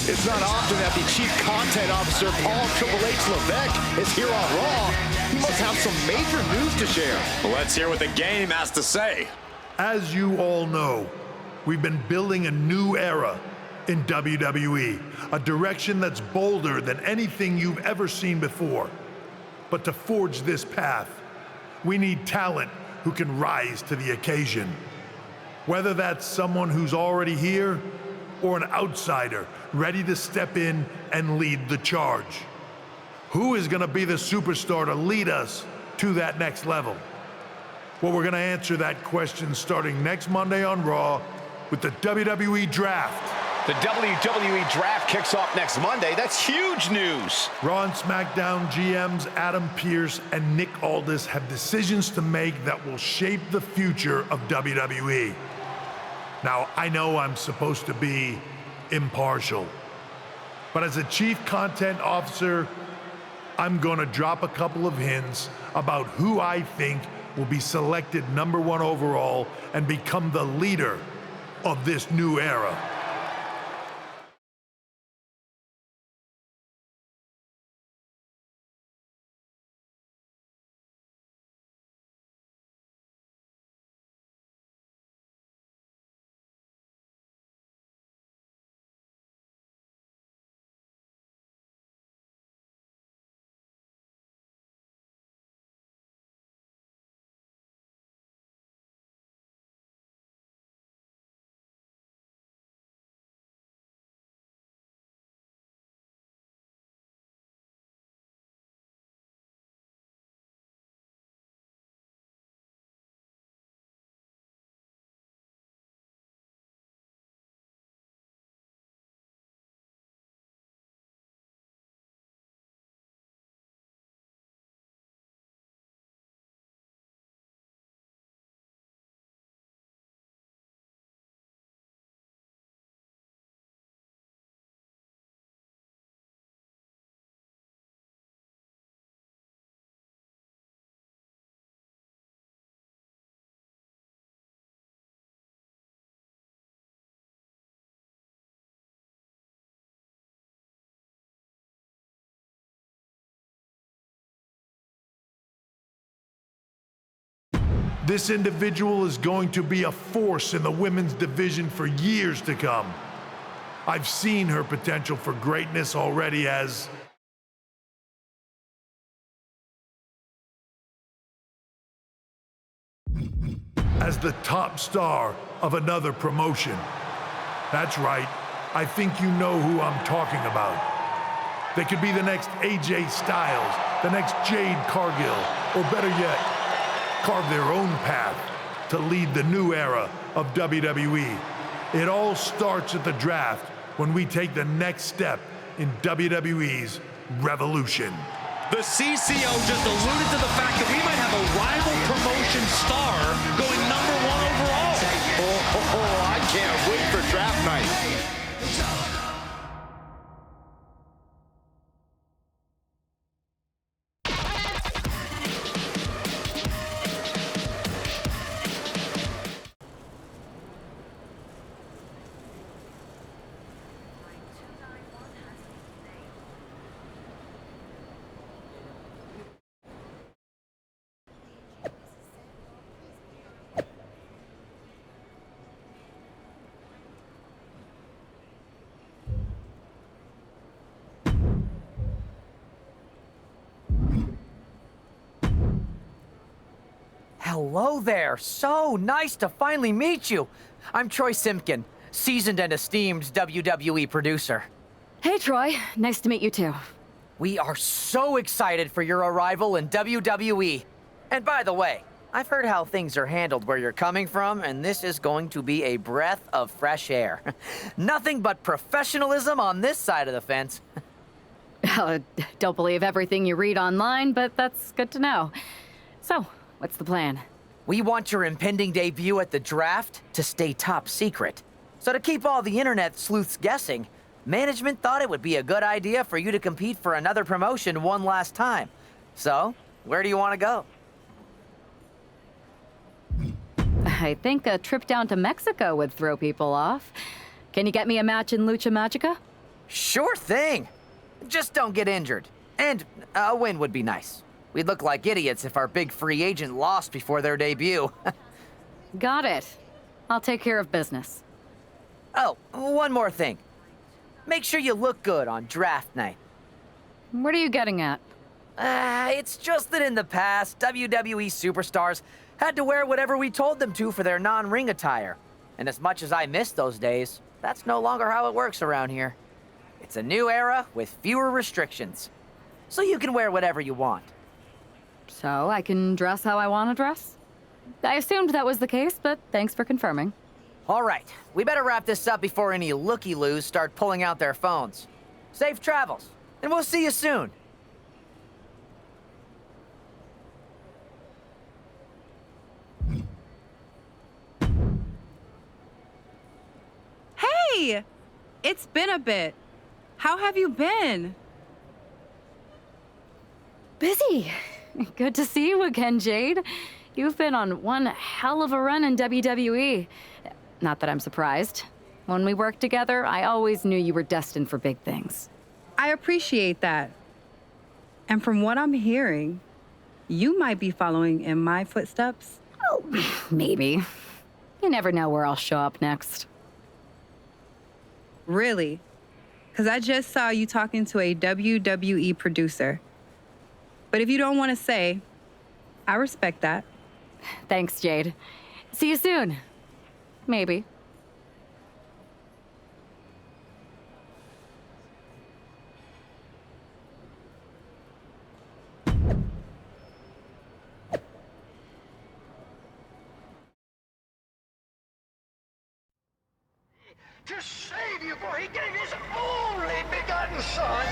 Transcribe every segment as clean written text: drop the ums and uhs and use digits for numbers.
It's not often that the Chief Content Officer, Paul Triple H Levesque, is here on Raw. He must have some major news to share. Well, let's hear what the game has to say. As you all know, we've been building a new era in WWE, a direction that's bolder than anything you've ever seen before. But to forge this path, we need talent who can rise to the occasion. Whether that's someone who's already here or an outsider ready to step in and lead the charge. Who is gonna be the superstar to lead us to that next level? Well, we're gonna answer that question starting next Monday on Raw with the WWE Draft. The WWE Draft kicks off next Monday. That's huge news. Raw and SmackDown GMs Adam Pearce and Nick Aldis have decisions to make that will shape the future of WWE. Now, I know I'm supposed to be impartial, but as a Chief Content Officer, I'm gonna drop a couple of hints about who I think will be selected #1 overall and become the leader of this new era. This individual is going to be a force in the women's division for years to come. I've seen her potential for greatness already as the top star of another promotion. That's right, I think you know who I'm talking about. They could be the next AJ Styles, the next Jade Cargill, or better yet, carve their own path to lead the new era of WWE. It all starts at the draft when we take the next step in WWE's revolution. The CCO just alluded to the fact that we might have a rival promotion star going #1 overall. I can't wait for draft night. Hello there. So nice to finally meet you. I'm Troy Simpkin, seasoned and esteemed WWE producer. Hey, Troy. Nice to meet you, too. We are so excited for your arrival in WWE. And by the way, I've heard how things are handled where you're coming from, and this is going to be a breath of fresh air. Nothing but professionalism on this side of the fence. Don't believe everything you read online, but that's good to know. So, what's the plan? We want your impending debut at the draft to stay top secret. So to keep all the internet sleuths guessing, management thought it would be a good idea for you to compete for another promotion one last time. So, where do you want to go? I think a trip down to Mexico would throw people off. Can you get me a match in Lucha Magica? Sure thing. Just don't get injured. And a win would be nice. We'd look like idiots if our big free agent lost before their debut. Got it. I'll take care of business. Oh, one more thing. Make sure you look good on draft night. What are you getting at? It's just that in the past, WWE superstars had to wear whatever we told them to for their non-ring attire. And as much as I miss those days, that's no longer how it works around here. It's a new era with fewer restrictions. So you can wear whatever you want. So I can dress how I want to dress? I assumed that was the case, but thanks for confirming. All right, we better wrap this up before any looky-loos start pulling out their phones. Safe travels, and we'll see you soon. Hey! It's been a bit. How have you been? Busy. Good to see you again, Jade. You've been on one hell of a run in WWE. Not that I'm surprised. When we worked together, I always knew you were destined for big things. I appreciate that. And from what I'm hearing, you might be following in my footsteps. Oh, maybe. You never know where I'll show up next. Really? Because I just saw you talking to a WWE producer. But if you don't want to say, I respect that. Thanks, Jade. See you soon. Maybe. To save you, for he gave his only begotten son.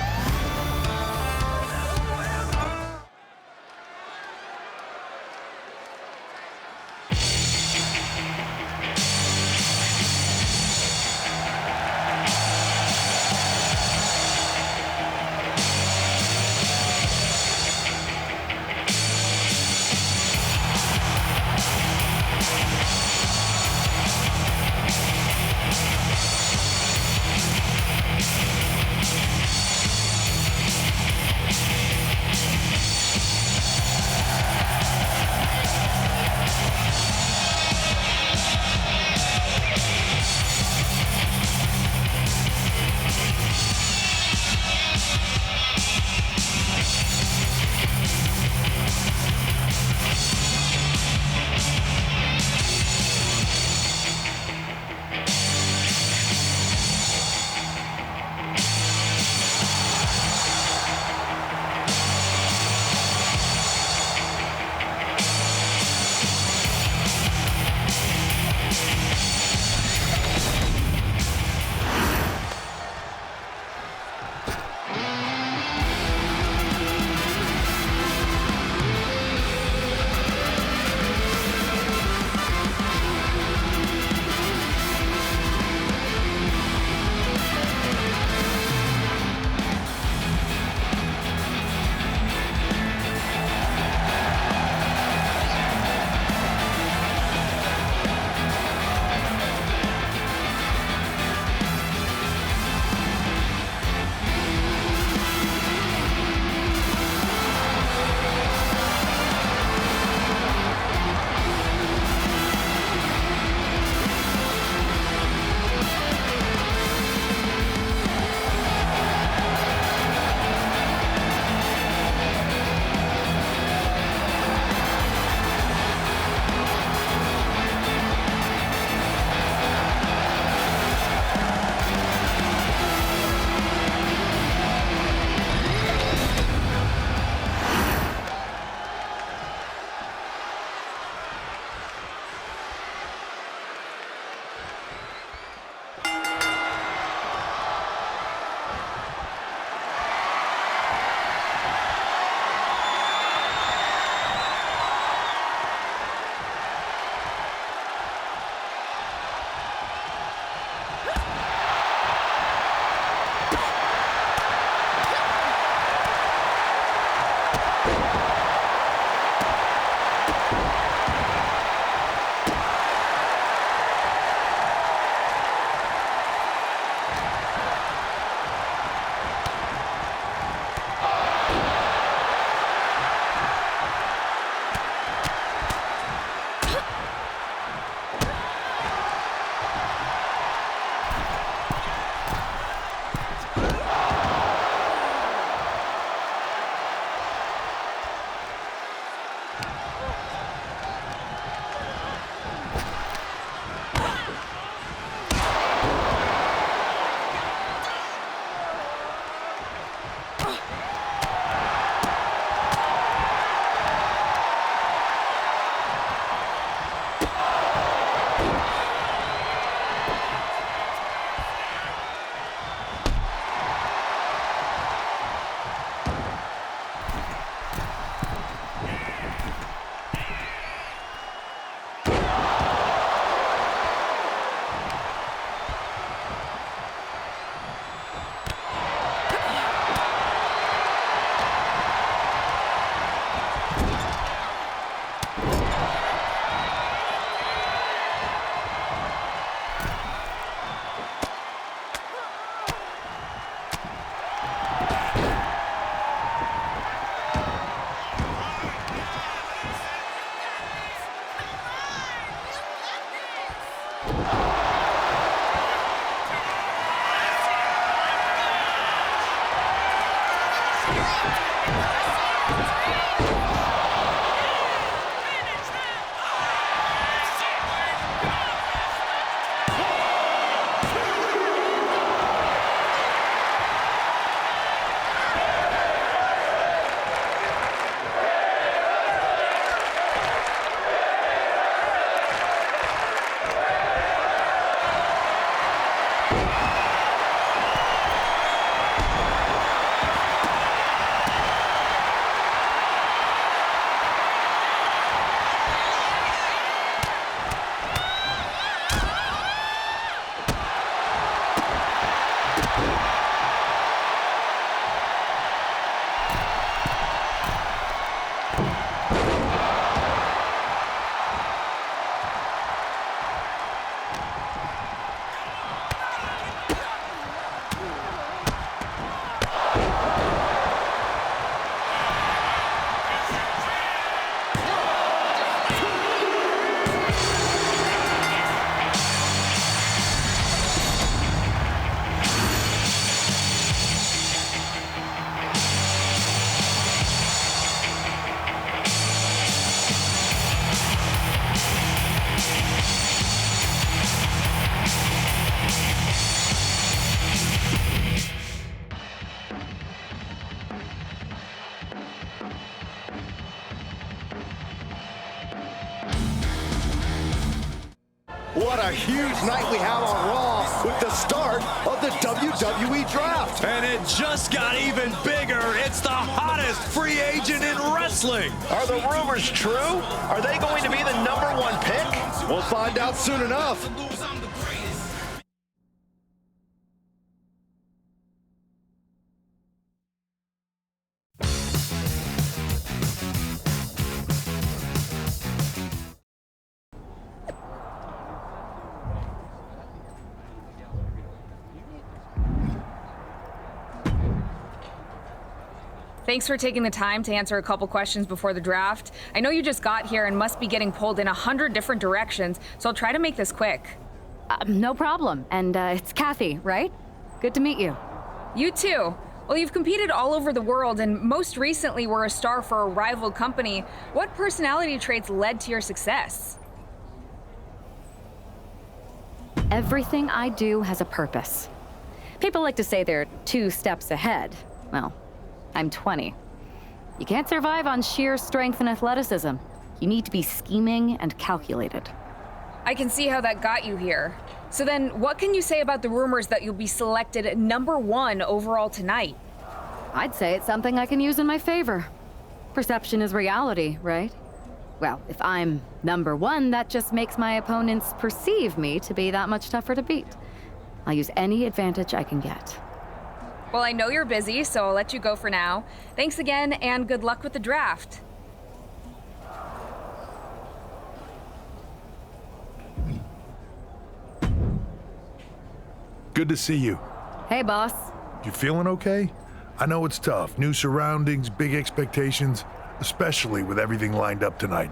What a huge night we have on Raw with the start of the WWE Draft. And it just got even bigger. It's the hottest free agent in wrestling. Are the rumors true? Are they going to be the #1 pick? We'll find out soon enough. Thanks for taking the time to answer a couple questions before the draft. I know you just got here and must be getting pulled in 100 different directions, so I'll try to make this quick. No problem. And it's Kathy, right? Good to meet you. You too. Well, you've competed all over the world and most recently were a star for a rival company. What personality traits led to your success? Everything I do has a purpose. People like to say they're 2 steps ahead. Well, I'm 20. You can't survive on sheer strength and athleticism. You need to be scheming and calculated. I can see how that got you here. So then, what can you say about the rumors that you'll be selected #1 overall tonight? I'd say it's something I can use in my favor. Perception is reality, right? Well, if I'm #1, that just makes my opponents perceive me to be that much tougher to beat. I'll use any advantage I can get. Well, I know you're busy, so I'll let you go for now. Thanks again, and good luck with the draft. Good to see you. Hey, boss. You feeling okay? I know it's tough. New surroundings, big expectations, especially with everything lined up tonight.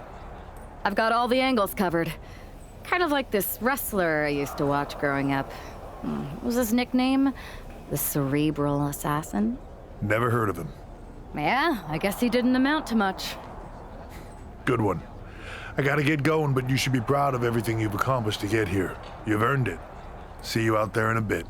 I've got all the angles covered. Kind of like this wrestler I used to watch growing up. What was his nickname? The Cerebral Assassin? Never heard of him. Yeah, I guess he didn't amount to much. Good one. I gotta get going, but you should be proud of everything you've accomplished to get here. You've earned it. See you out there in a bit.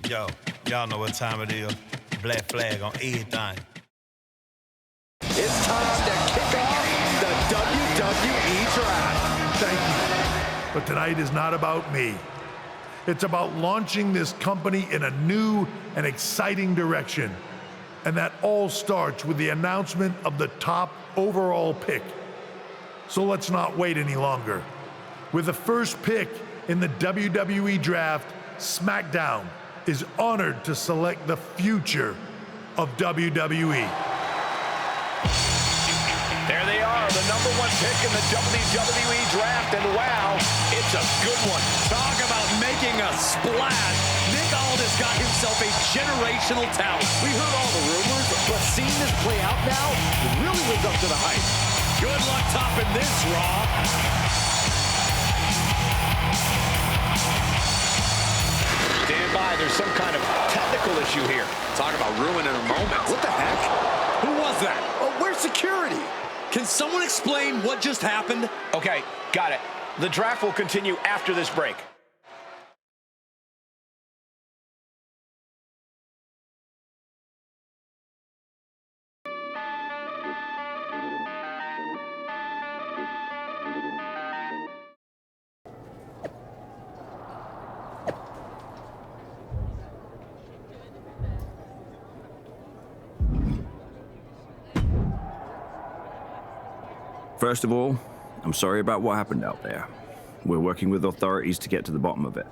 Yo, y'all know what time it is. Black flag on everything. It's time to kick off the WWE Draft. Thank you. But tonight is not about me. It's about launching this company in a new and exciting direction. And that all starts with the announcement of the top overall pick. So let's not wait any longer. With the first pick in the WWE Draft, Smackdown is honored to select the future of WWE. There they are, the #1 pick in the WWE Draft, and wow, it's a good one. Talk about making a splash. Nick Aldis got himself a generational talent. We heard all the rumors, but seeing this play out now, it really lives up to the hype. Good luck topping this, Raw. Stand by, there's some kind of technical issue here. Talk about ruining a moment. What the heck? Who was that? Oh, where's security? Can someone explain what just happened? Okay, got it. The draft will continue after this break. First of all, I'm sorry about what happened out there. We're working with authorities to get to the bottom of it.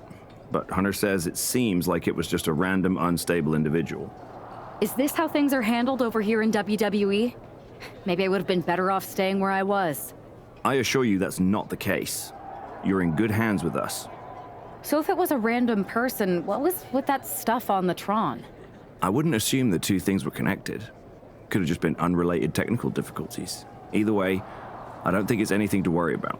But Hunter says it seems like it was just a random, unstable individual. Is this how things are handled over here in WWE? Maybe I would have been better off staying where I was. I assure you that's not the case. You're in good hands with us. So if it was a random person, what was with that stuff on the Tron? I wouldn't assume the two things were connected. Could have just been unrelated technical difficulties. Either way, I don't think it's anything to worry about.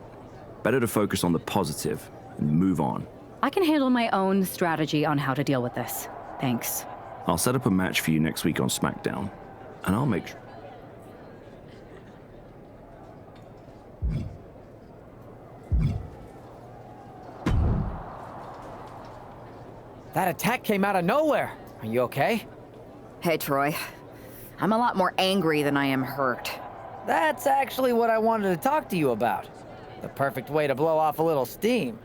Better to focus on the positive and move on. I can handle my own strategy on how to deal with this. Thanks. I'll set up a match for you next week on Smackdown, and I'll make sure. That attack came out of nowhere. Are you okay? Hey, Troy. I'm a lot more angry than I am hurt. That's actually what I wanted to talk to you about. The perfect way to blow off a little steam.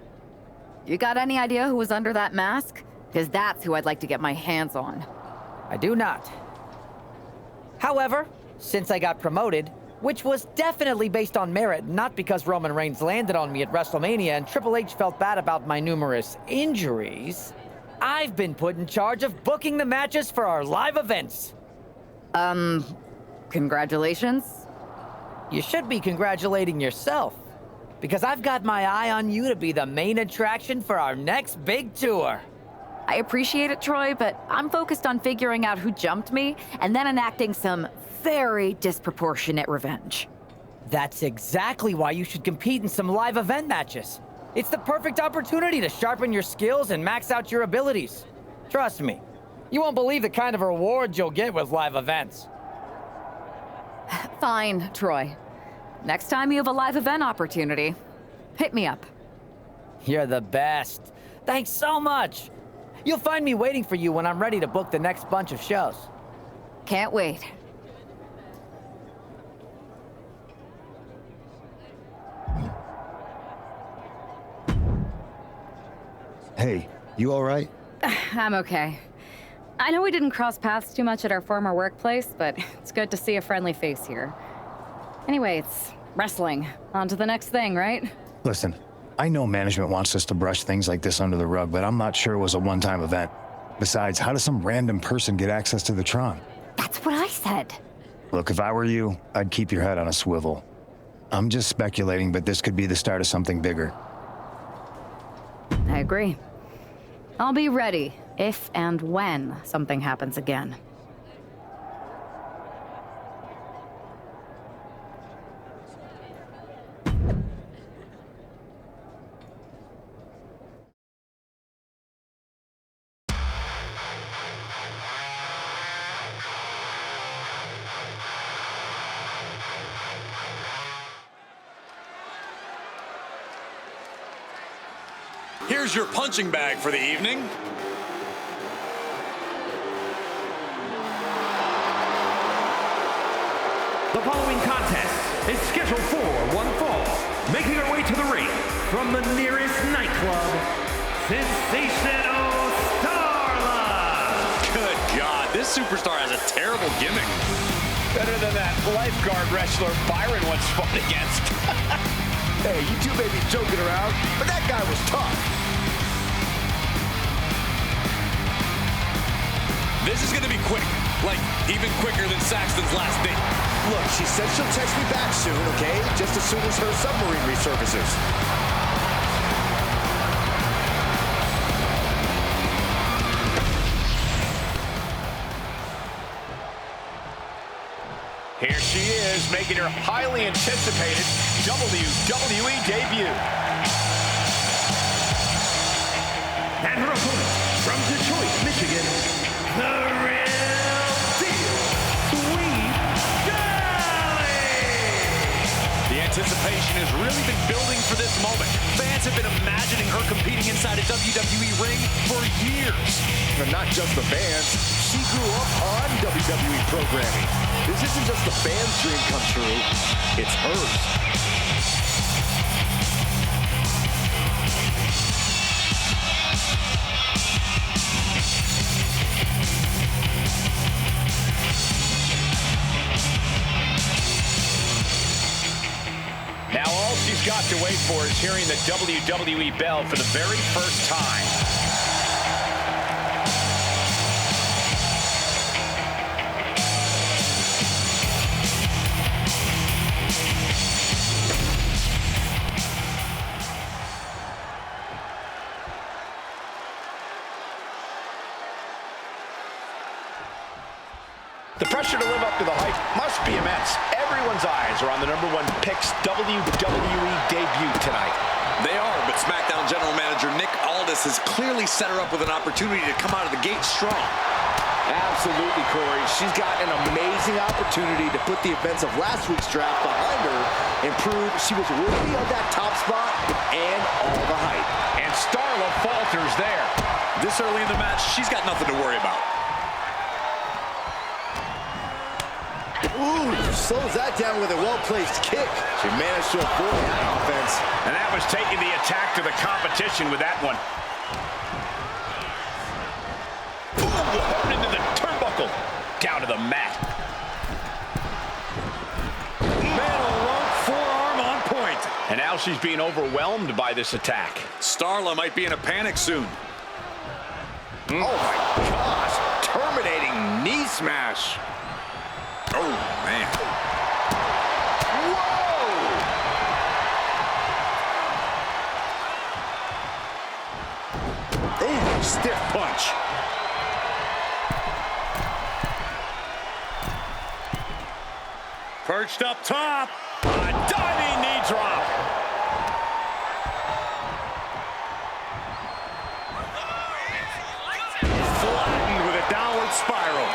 You got any idea who was under that mask? Because that's who I'd like to get my hands on. I do not. However, since I got promoted, which was definitely based on merit, not because Roman Reigns landed on me at WrestleMania and Triple H felt bad about my numerous injuries, I've been put in charge of booking the matches for our live events. Congratulations. You should be congratulating yourself, because I've got my eye on you to be the main attraction for our next big tour. I appreciate it, Troy, but I'm focused on figuring out who jumped me and then enacting some very disproportionate revenge. That's exactly why you should compete in some live event matches. It's the perfect opportunity to sharpen your skills and max out your abilities. Trust me, you won't believe the kind of rewards you'll get with live events. Fine, Troy. Next time you have a live event opportunity, hit me up. You're the best. Thanks so much. You'll find me waiting for you when I'm ready to book the next bunch of shows. Can't wait. Hey, you all right? I'm okay. I know we didn't cross paths too much at our former workplace, but it's good to see a friendly face here. Anyway, it's wrestling. On to the next thing, right? Listen, I know management wants us to brush things like this under the rug, but I'm not sure it was a one-time event. Besides, how does some random person get access to the Tron? That's what I said. Look, if I were you, I'd keep your head on a swivel. I'm just speculating, but this could be the start of something bigger. I agree. I'll be ready if and when something happens again. Here's your punching bag for the evening. The following contest is scheduled for one fall. Making her way to the ring from the nearest nightclub, Sensational Starla. Good God, this superstar has a terrible gimmick. Better than that lifeguard wrestler Byron once fought against. Hey, you two may be joking around, but that guy was tough. This is gonna be quick, like even quicker than Saxton's last date. Look, she said she'll text me back soon, okay? Just as soon as her submarine resurfaces. Here she is, making her highly anticipated WWE debut. And her opponent, from Detroit, Michigan, the real deal, Sweet Valley! The anticipation has really been building for this moment. Fans have been imagining her competing inside a WWE ring for years. And not just the fans, she grew up on WWE programming. This isn't just the fans' dream come true, it's hers. Now all she's got to wait for is hearing the WWE bell for the very first time. The pressure to live up to the hype must be immense. Everyone's eyes are on the #1 pick's WWE debut tonight. They are, but SmackDown General Manager Nick Aldis has clearly set her up with an opportunity to come out of the gate strong. Absolutely, Corey. She's got an amazing opportunity to put the events of last week's draft behind her and prove she was worthy of that top spot and all the hype. And Starla falters there. This early in the match, she's got nothing to worry about. Ooh, slows that down with a well-placed kick. She managed to avoid that offense. And that was taking the attack to the competition with that one. Ooh, into the turnbuckle. Down to the mat. Man alone, forearm on point. And now she's being overwhelmed by this attack. Starla might be in a panic soon. Oh my gosh, terminating knee smash. Oh, man. Whoa! Ooh, stiff punch. Perched up top. A diving knee drop. Flattened with a downward spiral.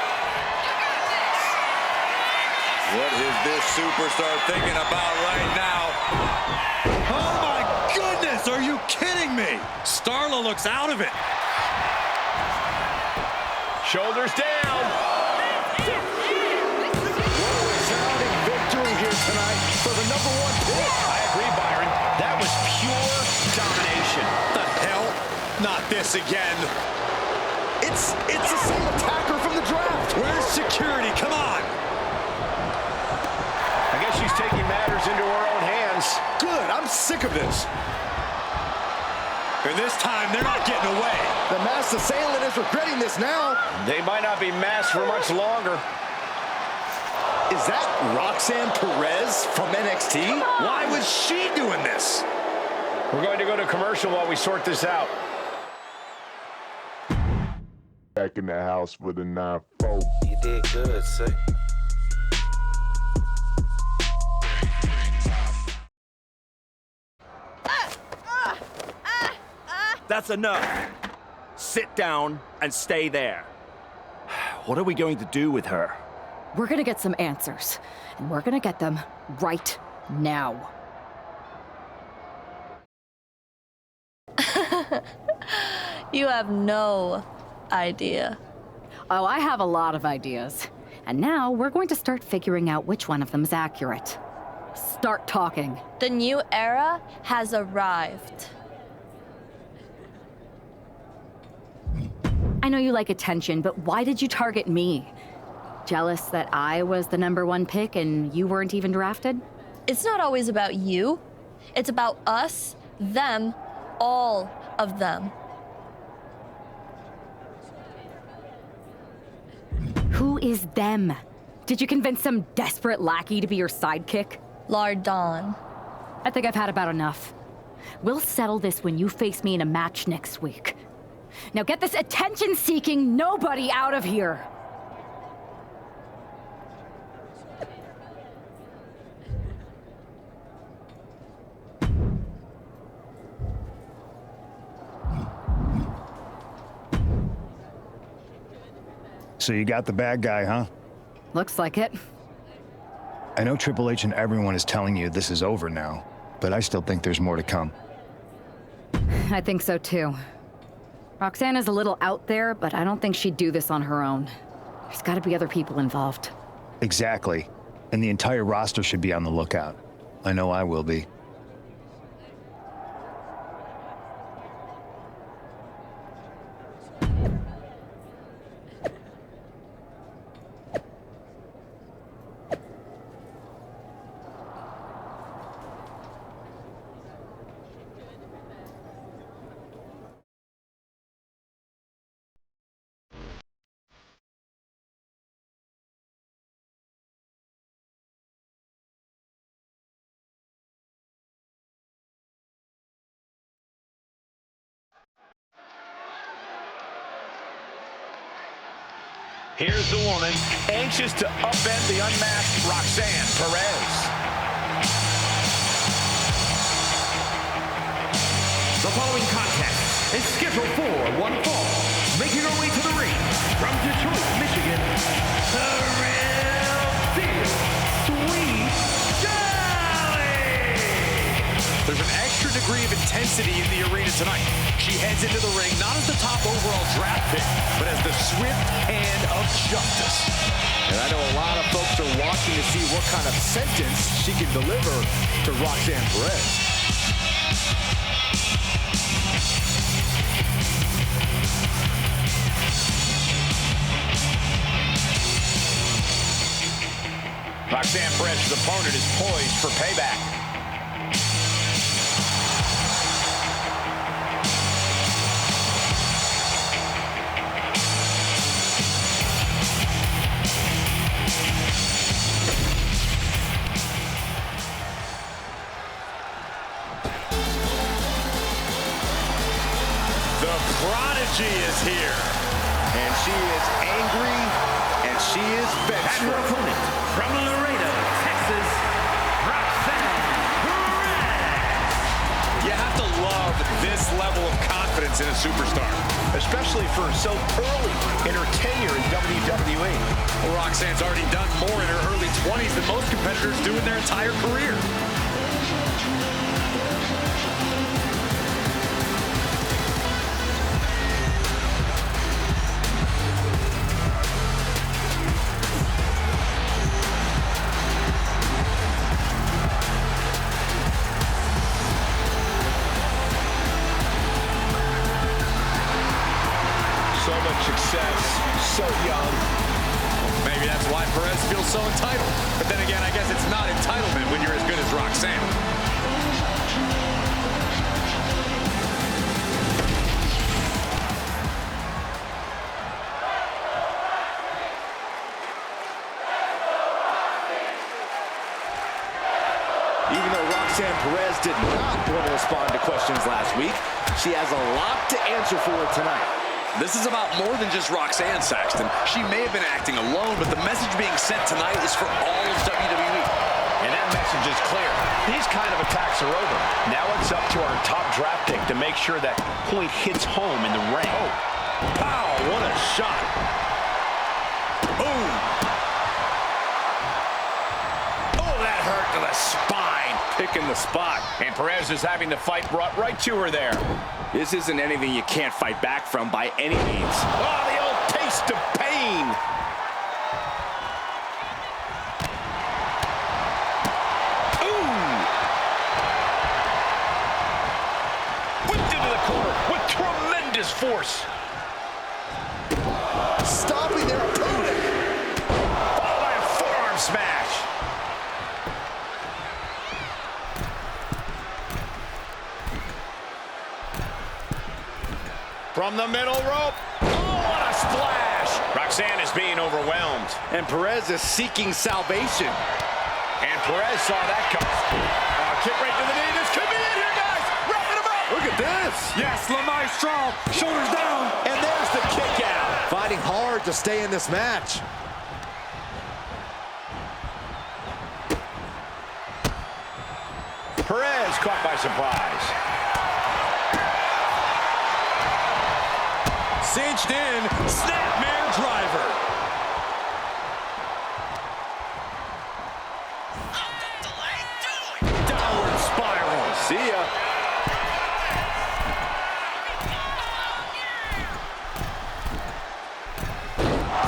What is this superstar thinking about right now? Oh my goodness, are you kidding me? Starla looks out of it. Shoulders down. Resounding victory here tonight for the #1 pick. I agree, Byron. That was pure domination. The hell? Not this again. It's the same attacker from the draft. Where's security? Come on. I guess she's taking matters into her own hands. Good, I'm sick of this. And this time, they're not getting away. The masked assailant is regretting this now. They might not be masked for much longer. Is that Roxanne Perez from NXT? Why was she doing this? We're going to go to commercial while we sort this out. Back in the house with a 9-4. You did good, sir. That's enough. Sit down and stay there. What are we going to do with her? We're gonna get some answers, and we're gonna get them right now. You have no idea. Oh, I have a lot of ideas. And now we're going to start figuring out which one of them is accurate. Start talking. The new era has arrived. I know you like attention, but why did you target me? Jealous that I was the #1 pick and you weren't even drafted? It's not always about you. It's about us, them, all of them. Who is them? Did you convince some desperate lackey to be your sidekick? Lardon. I think I've had about enough. We'll settle this when you face me in a match next week. Now get this attention-seeking nobody out of here! So you got the bad guy, huh? Looks like it. I know Triple H and everyone is telling you this is over now, but I still think there's more to come. I think so too. Roxanne is a little out there, but I don't think she'd do this on her own. There's gotta be other people involved. Exactly. And the entire roster should be on the lookout. I know I will be. Here's the woman, anxious to upend the unmasked Roxanne Perez. The following contest is scheduled for one fall. Making her way to the ring from Detroit, Michigan, the real deal, Sweet Dolly. There's an extra degree of intensity in the arena tonight. She heads into the ring not as the top overall draft pick, but as the swift hand of justice. And I know a lot of folks are watching to see what kind of sentence she can deliver to Roxanne Perez. Roxanne Perez's opponent is poised for payback. Prodigy is here. And she is angry, and she is vengeful. And her opponent from Laredo, Texas, Roxanne Perez. You have to love this level of confidence in a superstar, especially for so early in her tenure in WWE. Well, Roxanne's already done more in her early 20s than most competitors do in their entire career. So much success, so young. Maybe that's why Perez feels so entitled. But then again, I guess it's not entitlement when you're as good as Roxanne. Even though Roxanne Perez did not want to respond to questions last week, she has a lot to answer for tonight. This is about more than just Roxanne, Saxton. She may have been acting alone, but the message being sent tonight is for all of WWE. And that message is clear. These kind of attacks are over. Now it's up to our top draft pick to make sure that point hits home in the ring. Oh, wow, what a shot. Boom. Oh, that hurt to the spine. Picking the spot. And Perez is having the fight brought right to her there. This isn't anything you can't fight back from by any means. Oh, the old taste of pain. Ooh. Whipped into the corner with tremendous force. Stopping their opponent. Followed by a forearm smash. From the middle rope. Oh, what a splash. Roxanne is being overwhelmed. And Perez is seeking salvation. And Perez saw that coming. Kick right to the knee. This could be it here, guys. Wrapping him up. Look at this. Yes, Maestro. Shoulders down. And there's the kick out. Fighting hard to stay in this match. Perez caught by surprise. Cinched in, snapmare driver. See ya.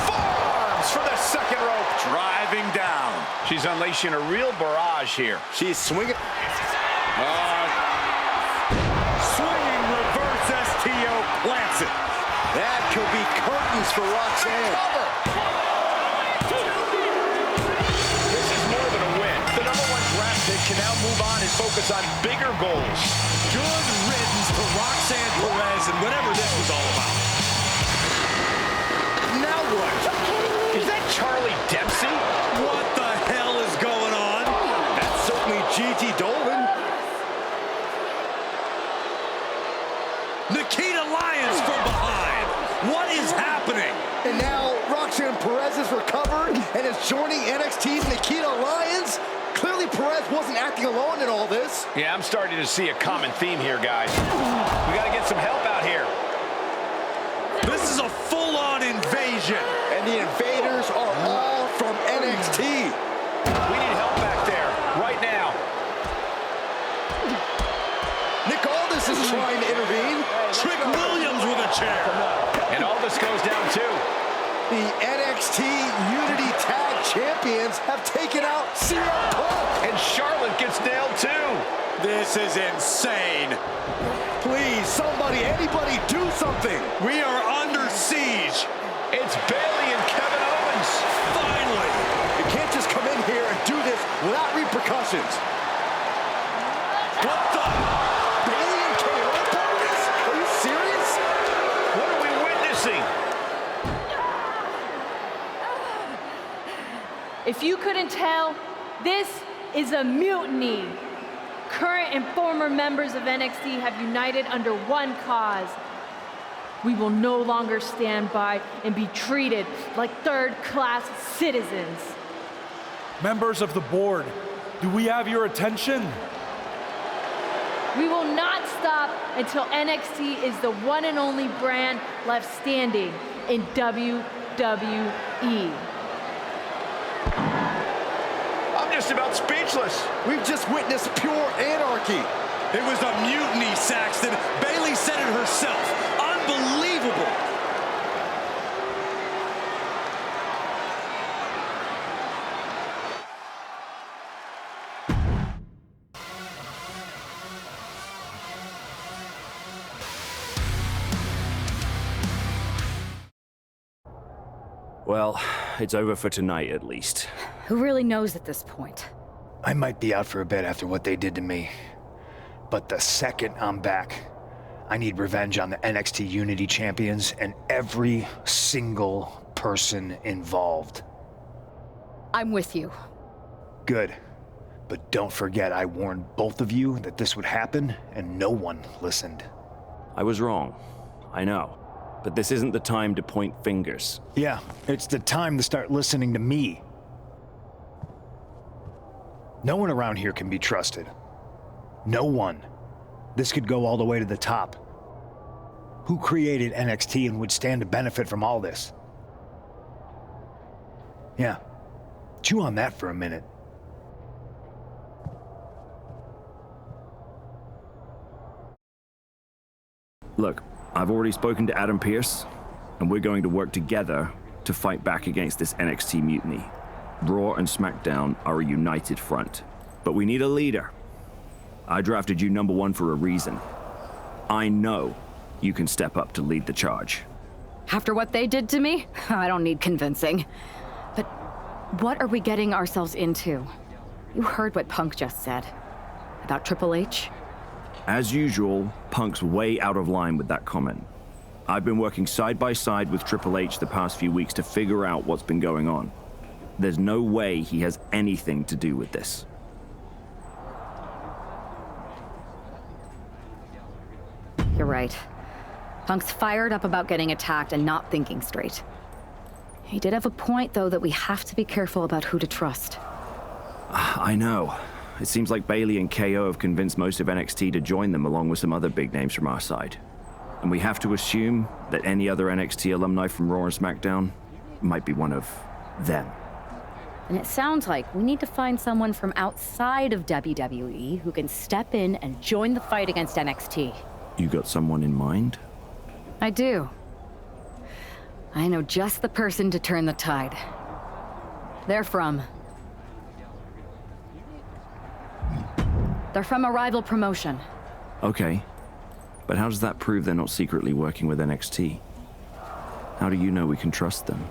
Forearms for the second rope. Driving down. She's unleashing a real barrage here. She's swinging. Swinging reverse STO plants it. That could be curtains for Roxanne. This is more than a win. The #1 draft pick can now move on and focus on bigger goals. Good riddance to Roxanne Perez and whatever this was all about. Now what? Is that Charlie Dempsey? What the hell is going on? That's certainly Gigi Dolan. Nikita Lyons from behind. What is happening? And now Roxanne Perez is recovered and is joining NXT's Nikita Lyons. Clearly Perez wasn't acting alone in all this. Yeah, I'm starting to see a common theme here, guys. We got to get some help out here. This is a full-on invasion. And the invaders are all from NXT. We need help back there, right now. Nick Aldis is trying to intervene. Trick Williams with a chair. And Aldis goes down too. The NXT Unity Tag Champions have taken out CM Punk. And Charlotte gets nailed too. This is insane. Please, somebody, anybody, do something. We are under siege. It's Bayley and Kevin Owens. Finally. You can't just come in here and do this without repercussions. What the? Bayley and KO opponents? Are you serious? What are we witnessing? If you couldn't tell, this is a mutiny. Current and former members of NXT have united under one cause. We will no longer stand by and be treated like third-class citizens. Members of the board, do we have your attention? We will not stop until NXT is the one and only brand left standing in WWE. I'm just about speechless. We've just witnessed pure anarchy. It was a mutiny, Saxton. Bayley said it herself. Unbelievable. Well, it's over for tonight at least. Who really knows at this point? I might be out for a bit after what they did to me. But the second I'm back, I need revenge on the NXT Unity Champions and every single person involved. I'm with you. Good. But don't forget I warned both of you that this would happen, and no one listened. I was wrong. I know. But this isn't the time to point fingers. Yeah, it's the time to start listening to me. No one around here can be trusted. No one. This could go all the way to the top. Who created NXT and would stand to benefit from all this? Yeah, chew on that for a minute. Look, I've already spoken to Adam Pearce, and we're going to work together to fight back against this NXT mutiny. Raw and SmackDown are a united front, but we need a leader. I drafted you #1 for a reason. I know you can step up to lead the charge. After what they did to me, I don't need convincing. But what are we getting ourselves into? You heard what Punk just said about Triple H? As usual, Punk's way out of line with that comment. I've been working side by side with Triple H the past few weeks to figure out what's been going on. There's no way he has anything to do with this. You're right. Punk's fired up about getting attacked and not thinking straight. He did have a point, though, that we have to be careful about who to trust. I know. It seems like Bayley and KO have convinced most of NXT to join them along with some other big names from our side. And we have to assume that any other NXT alumni from Raw and SmackDown might be one of them. And it sounds like we need to find someone from outside of WWE who can step in and join the fight against NXT. You got someone in mind? I do. I know just the person to turn the tide. They're from a rival promotion. Okay. But how does that prove they're not secretly working with NXT? How do you know we can trust them?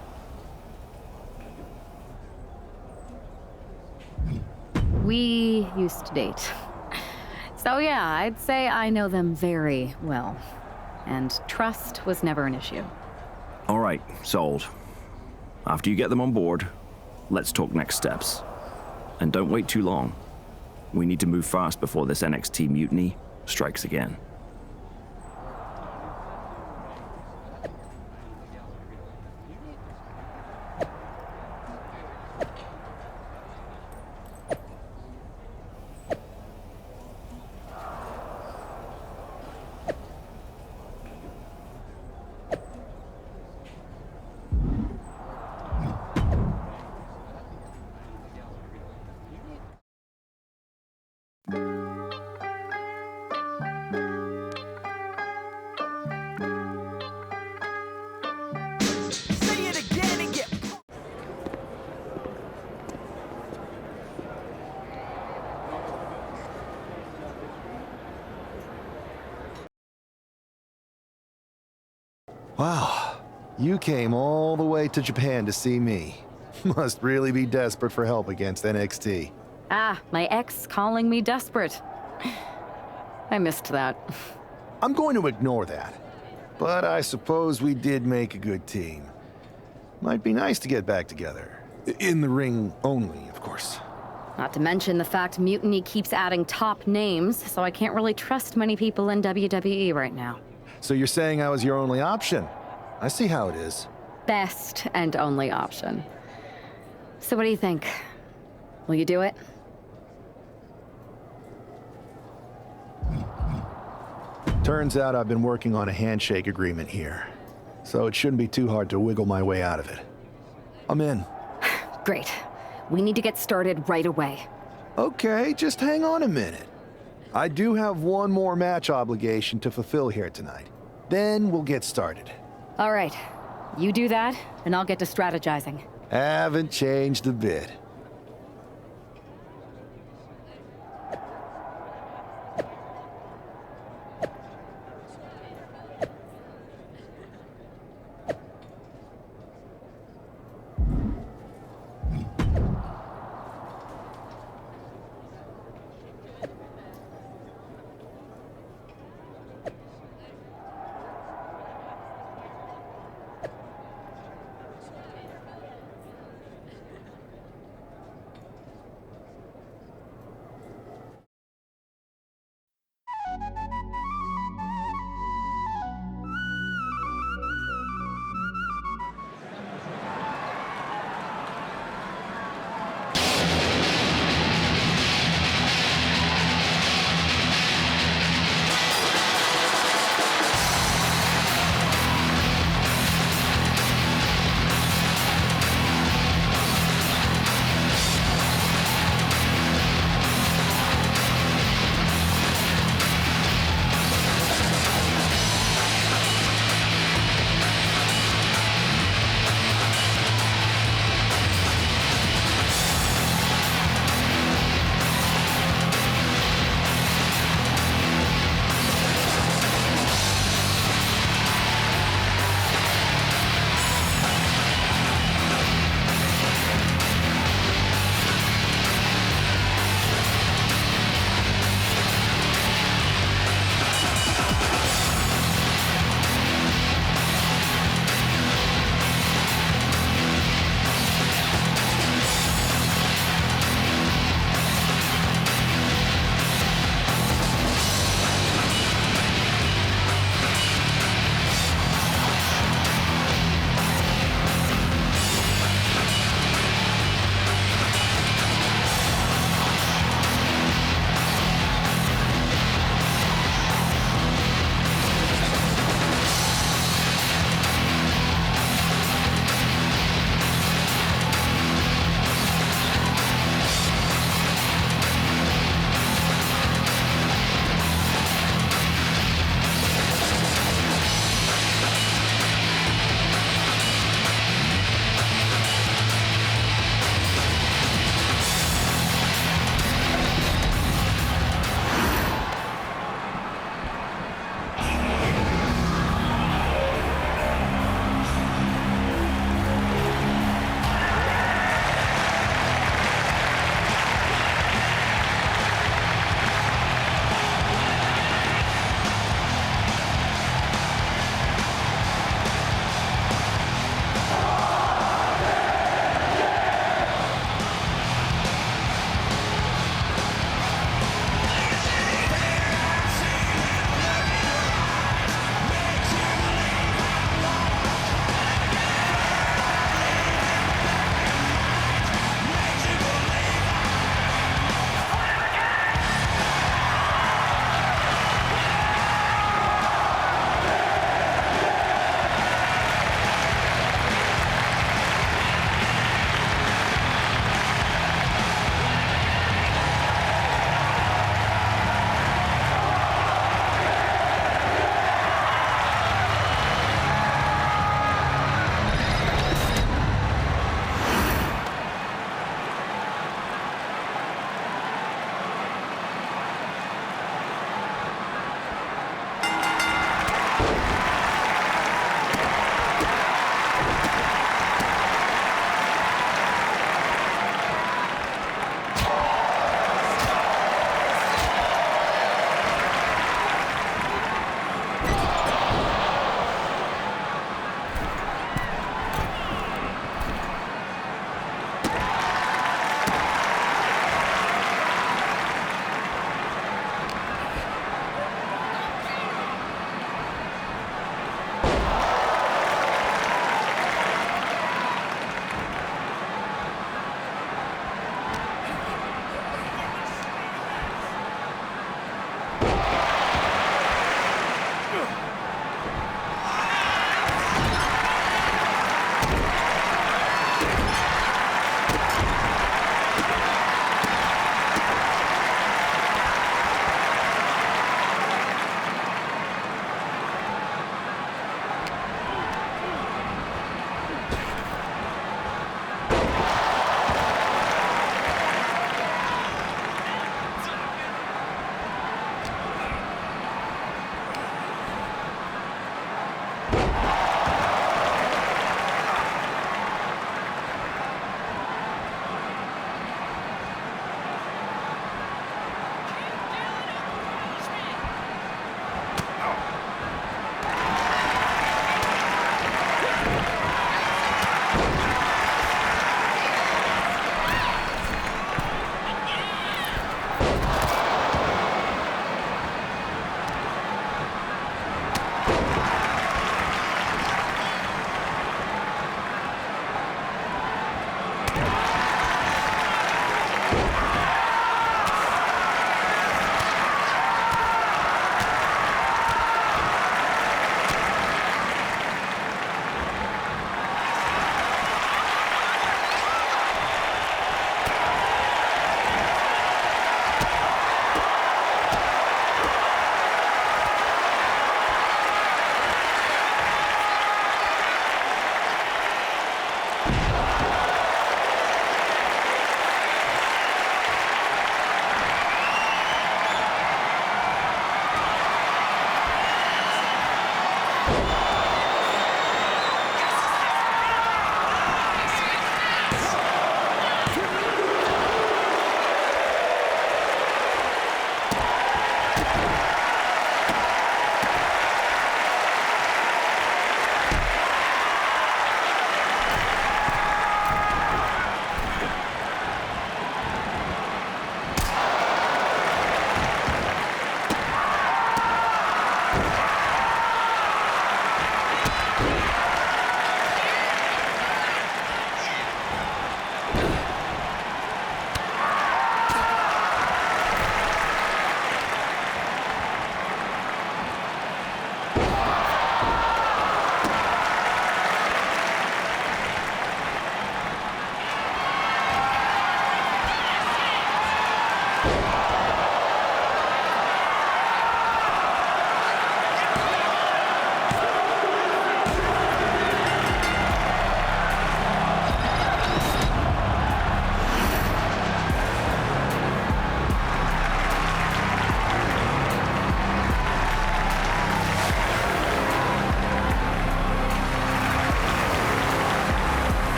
We used to date. So yeah, I'd say I know them very well. And trust was never an issue. All right, sold. After you get them on board, let's talk next steps. And don't wait too long. We need to move fast before this NXT mutiny strikes again. Wow, you came all the way to Japan to see me. Must really be desperate for help against NXT. Ah, my ex calling me desperate. I missed that. I'm going to ignore that. But I suppose we did make a good team. Might be nice to get back together. In the ring only, of course. Not to mention the fact Mutiny keeps adding top names, so I can't really trust many people in WWE right now. So you're saying I was your only option? I see how it is. Best and only option. So what do you think? Will you do it? Turns out I've been working on a handshake agreement here. So it shouldn't be too hard to wiggle my way out of it. I'm in. Great. We need to get started right away. Okay, just hang on a minute. I do have one more match obligation to fulfill here tonight. Then we'll get started. All right. You do that, and I'll get to strategizing. Haven't changed a bit.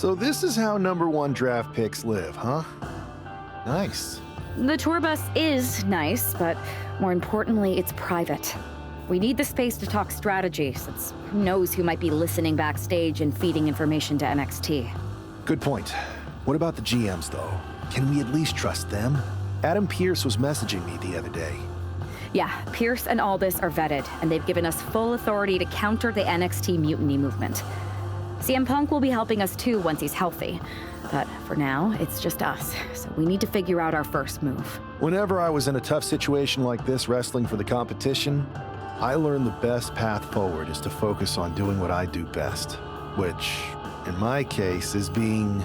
So this is how #1 draft picks live, huh? Nice. The tour bus is nice, but more importantly, it's private. We need the space to talk strategy, since who knows who might be listening backstage and feeding information to NXT. Good point. What about the GMs, though? Can we at least trust them? Adam Pearce was messaging me the other day. Yeah, Pierce and Aldis are vetted, and they've given us full authority to counter the NXT mutiny movement. CM Punk will be helping us too once he's healthy. But for now, it's just us, so we need to figure out our first move. Whenever I was in a tough situation like this wrestling for the competition, I learned the best path forward is to focus on doing what I do best, which, in my case, is being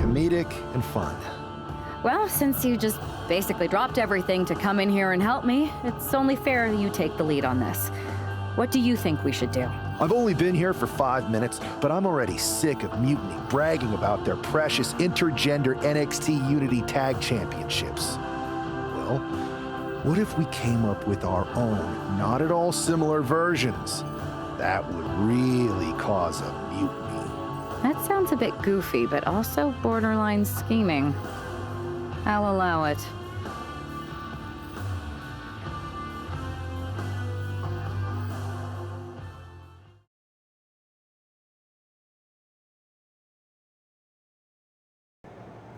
comedic and fun. Well, since you just basically dropped everything to come in here and help me, it's only fair you take the lead on this. What do you think we should do? I've only been here for 5 minutes, but I'm already sick of Mutiny bragging about their precious intergender NXT Unity Tag Championships. Well, what if we came up with our own, not at all similar versions? That would really cause a mutiny. That sounds a bit goofy, but also borderline scheming. I'll allow it.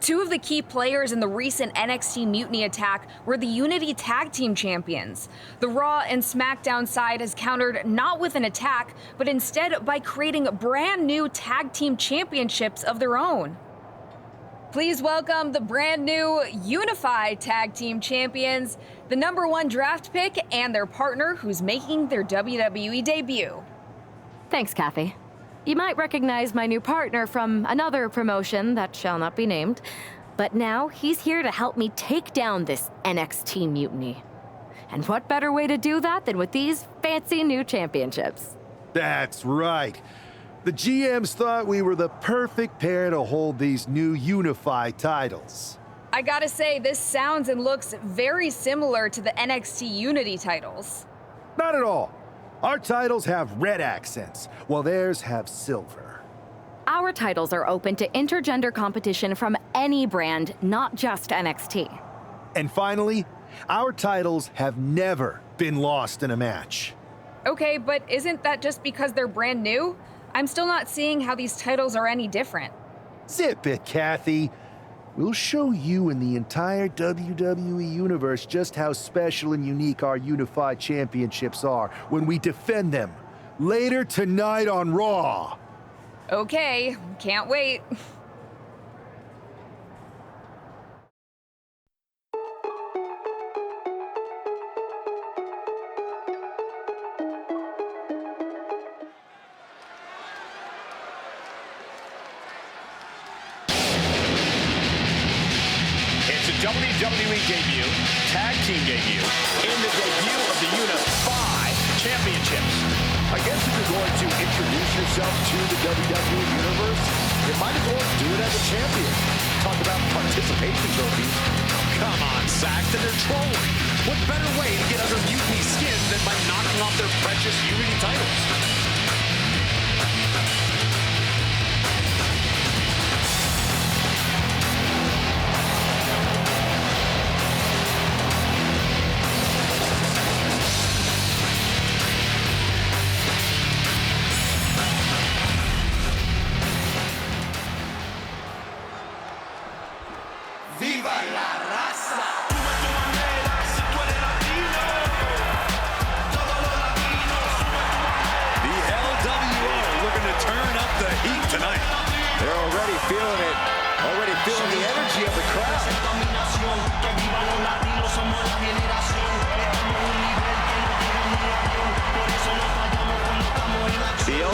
Two of the key players in the recent NXT Mutiny attack were the Unity Tag Team Champions. The Raw and SmackDown side has countered not with an attack, but instead by creating brand new Tag Team Championships of their own. Please welcome the brand new Unified Tag Team Champions, the #1 draft pick, and their partner who's making their WWE debut. Thanks, Kathy. You might recognize my new partner from another promotion that shall not be named, but now he's here to help me take down this NXT mutiny. And what better way to do that than with these fancy new championships? That's right. The GMs thought we were the perfect pair to hold these new unified titles. I gotta say, this sounds and looks very similar to the NXT Unity titles. Not at all. Our titles have red accents, while theirs have silver. Our titles are open to intergender competition from any brand, not just NXT. And finally, our titles have never been lost in a match. Okay, but isn't that just because they're brand new? I'm still not seeing how these titles are any different. Zip it, Kathy. We'll show you and the entire WWE Universe just how special and unique our unified championships are when we defend them later tonight on Raw. Okay, can't wait. WWE debut, tag team debut, and the debut of the Unified Championships. I guess if you're going to introduce yourself to the WWE Universe, you might as well do it as a champion. Talk about participation trophies. Come on, Saxton, they're trolling. What better way to get under Mutiny's skin than by knocking off their precious Unity titles?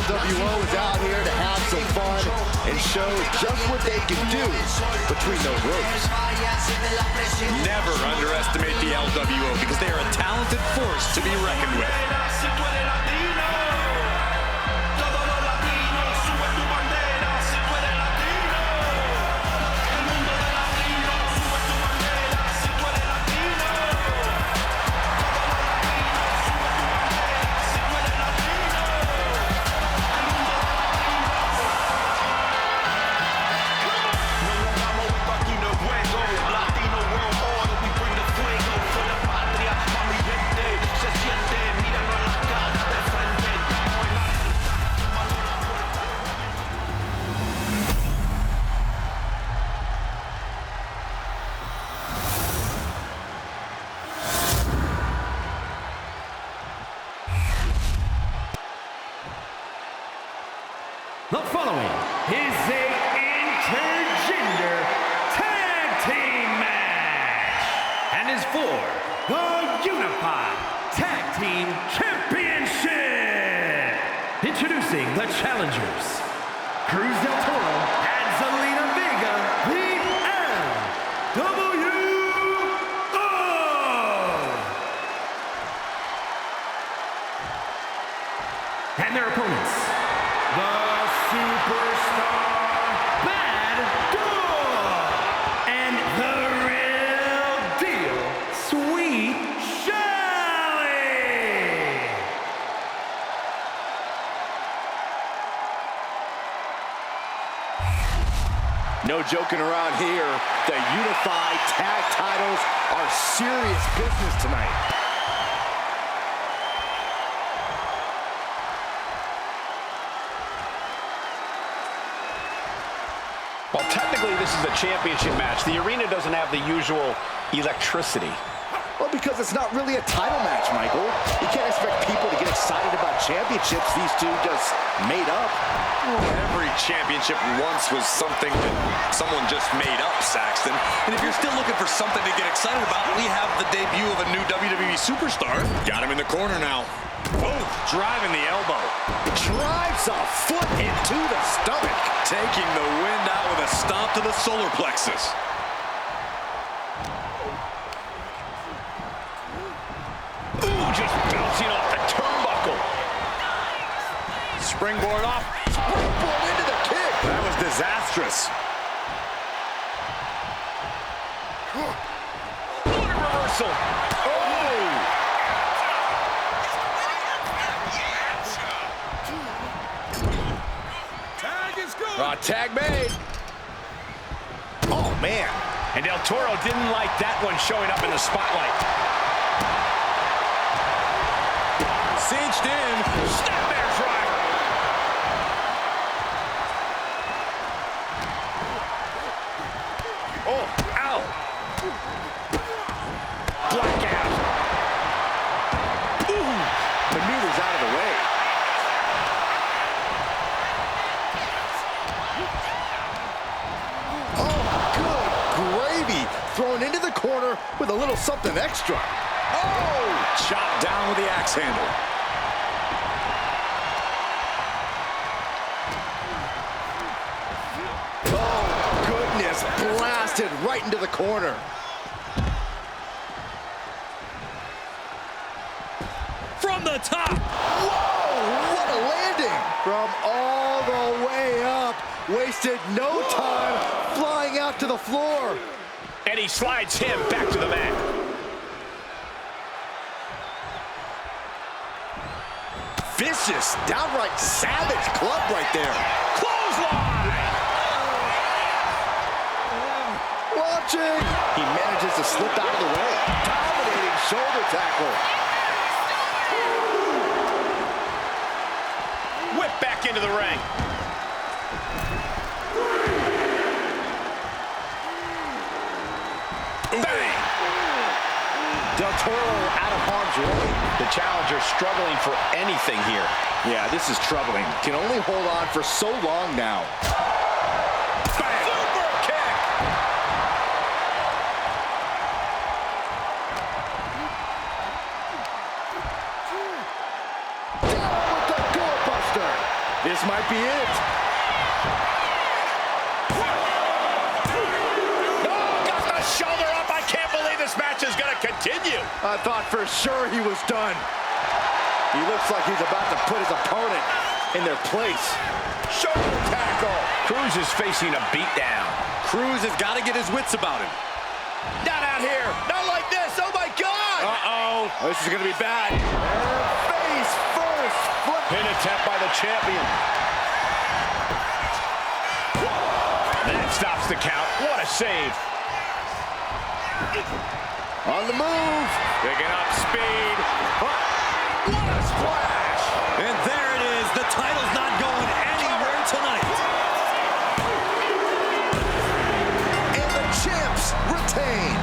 WO is out here to have some fun and show just what they can do between those ropes. Never underestimate the LWO because they are a talented force to be reckoned with. for the Unified Tag Team Championship. Introducing the challengers, Cruz del Toro and Zelina Vega, the NWO. And their opponents, the Superstar Baddog and the Real Deal Sweet Shelly. No joking around here. The unified tag titles are serious business tonight. Well, technically, this is a championship match. The arena doesn't have the usual electricity. Well, because it's not really a title match, Michael. You can't expect people to get excited about championships these two just made up. Every championship once was something that someone just made up, Saxton. And if you're still looking for something to get excited about, we have the debut of a new WWE superstar. Got him in the corner now. Oh, driving the elbow. Drives a foot into the stomach. Taking the wind out with a stomp to the solar plexus. Ooh, just bouncing off the turnbuckle. Springboard off. Springboard into the kick. That was disastrous. What a reversal. Tag made. Oh, man. And Del Toro didn't like that one showing up in the spotlight. Cinched in. Snapmare driver. Oh, ow. Blackout. Ooh. Maneuvers out of the way. Thrown into the corner with a little something extra. Oh! Chopped down with the axe handle. Oh, goodness. Blasted right into the corner. From the top. Whoa! What a landing. From all the way up. Wasted no time flying out to the floor. And he slides him back to the mat. Vicious, downright savage club right there. Clothesline! Watching. He manages to slip out of the way. Dominating shoulder tackle. Whip back into the ring. Bang! Del Toro out of harm's way. The challenger struggling for anything here. Yeah, this is troubling. Can only hold on for so long now. Bang! Super kick! Down with the doorbuster. This might be it. Shoulder up. I can't believe this match is going to continue. I thought for sure he was done. He looks like he's about to put his opponent in their place. Shoulder tackle. Cruz is facing a beatdown. Cruz has got to get his wits about him. Not out here. Not like this. Oh, my God. Uh-oh. This is going to be bad. Face first. Flip. Pin attempt by the champion. That stops the count. What a save. On the move. Picking up speed. What a splash. And there it is. The title's not going anywhere tonight. And the champs retain.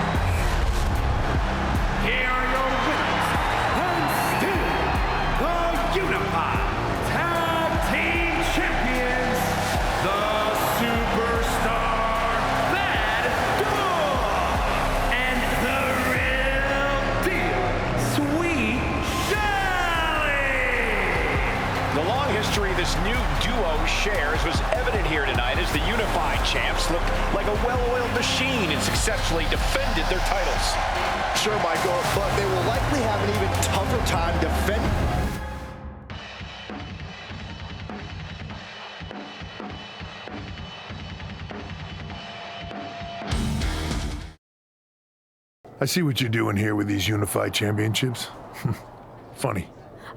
Here are your winners, and still the Unified Tag Team Champions, the Superstar Baddog and the Real chairs was evident here tonight as the unified champs looked like a well-oiled machine and successfully defended their titles. Sure, Michael, but they will likely have an even tougher time defending. I see what you're doing here with these unified championships. Funny.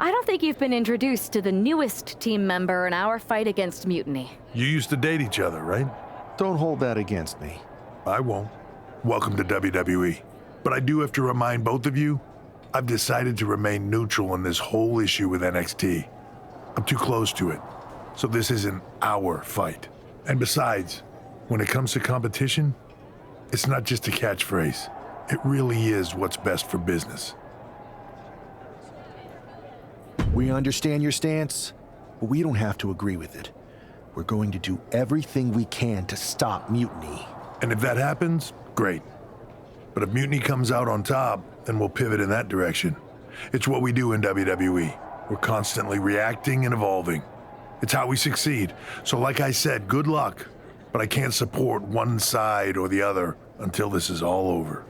I don't think you've been introduced to the newest team member in our fight against Mutiny. You used to date each other, right? Don't hold that against me. I won't. Welcome to WWE. But I do have to remind both of you, I've decided to remain neutral in this whole issue with NXT. I'm too close to it. So this isn't our fight. And besides, when it comes to competition, it's not just a catchphrase. It really is what's best for business. We understand your stance, but we don't have to agree with it. We're going to do everything we can to stop Mutiny. And if that happens, great. But if Mutiny comes out on top, then we'll pivot in that direction. It's what we do in WWE. We're constantly reacting and evolving. It's how we succeed. So like I said, good luck. But I can't support one side or the other until this is all over.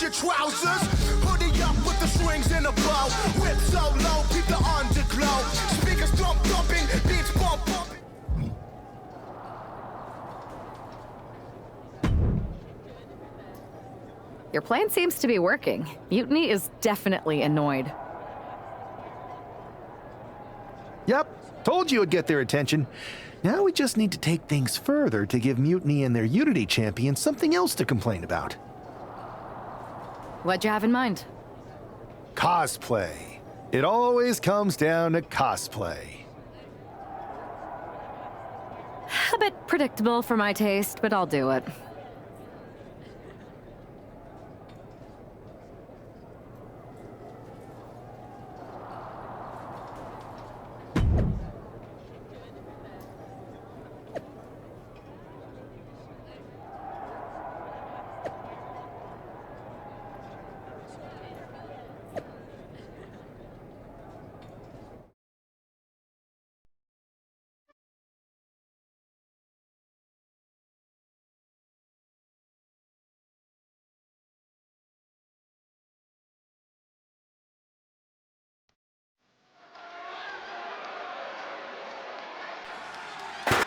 your trousers. Hoodie up with the strings and a bow. Whip so low, keep the underglow. Speakers thumping, beats bumping. Your plan seems to be working. Mutiny is definitely annoyed. Yep, told you it'd get their attention. Now we just need to take things further to give Mutiny and their Unity champion something else to complain about. What'd you have in mind? Cosplay. It always comes down to cosplay. A bit predictable for my taste, but I'll do it.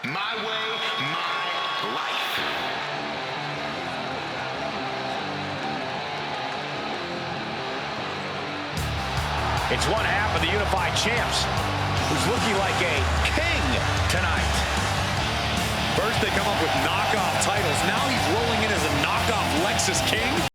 My way, my life. It's one half of the Unified Champs, who's looking like a king tonight. First they come up with knockoff titles. Now he's rolling in as a knockoff Lexus King.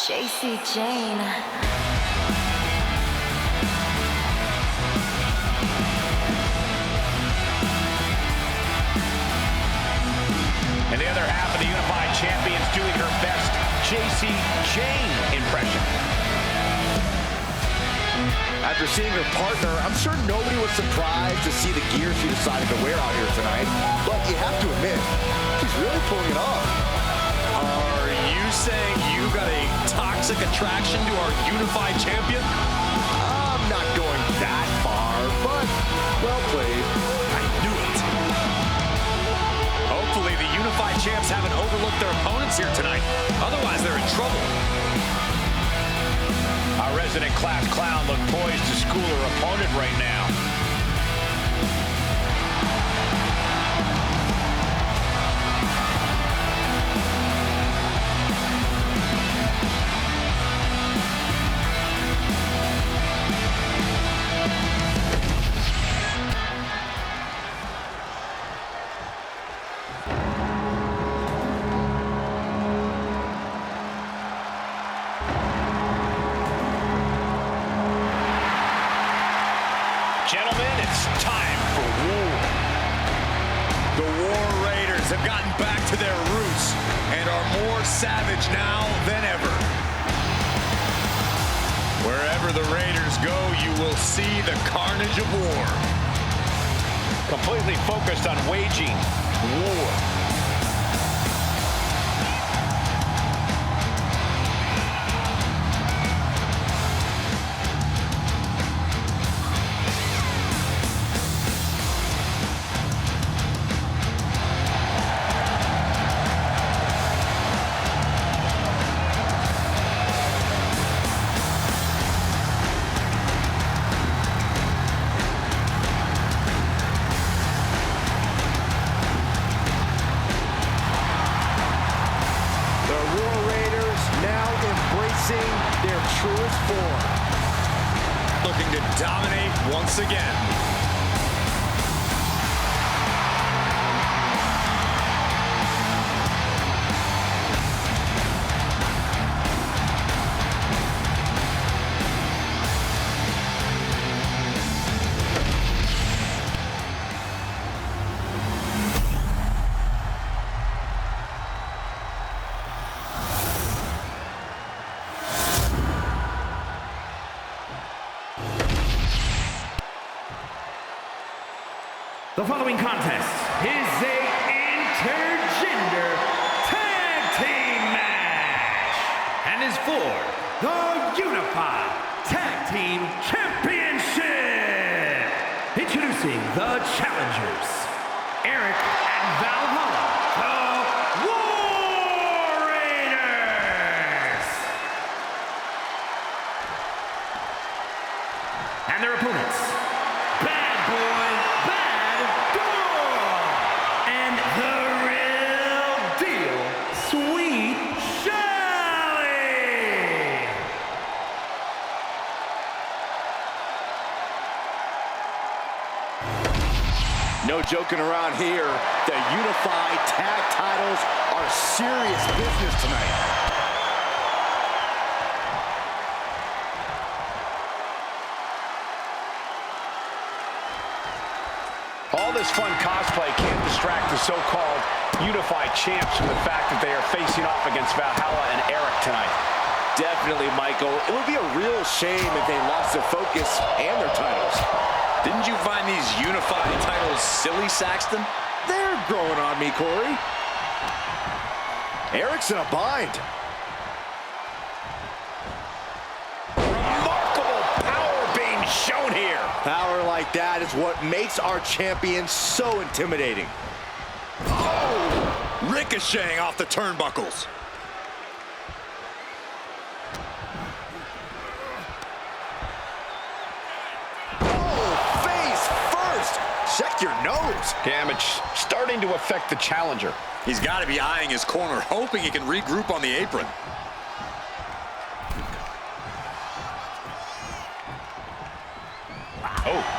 JC Jane. And the other half of the Unified Champions doing her best JC Jane impression. After seeing her partner, I'm sure nobody was surprised to see the gear she decided to wear out here tonight. But you have to admit, she's really pulling it off. Are you saying you got a toxic attraction to our Unified Champion? I'm not going that far, but well played. I knew it. Hopefully the Unified Champs haven't overlooked their opponents here tonight. Otherwise, they're in trouble. Our resident class clown looked poised to school her opponent right now. Gentlemen, it's time for war. The War Raiders have gotten back to their roots and are more savage now than ever. Wherever the Raiders go, you will see the carnage of war. Completely focused on waging war. Their truest form. Looking to dominate once again. The following contest is a intergender tag team match and is for the Unified Tag Team Championship. Introducing the challengers, Eric and Valhalla, the War Raiders. And their opponents, Bad Boy, Baddog, and the real deal, Sweet Shelly. No joking around here. The Unified Tag Titles are serious business tonight. All this fun cosplay can't distract the so-called unified champs from the fact that they are facing off against Valhalla and Eric tonight. Definitely, Michael. It would be a real shame if they lost their focus and their titles. Didn't you find these unified titles silly, Saxton? They're growing on me, Corey. Eric's in a bind. Remarkable power being shown here. Power like that is what makes our champion so intimidating. Oh! Ricocheting off the turnbuckles. Check your nose. Damage starting to affect the challenger. He's got to be eyeing his corner, hoping he can regroup on the apron. Oh.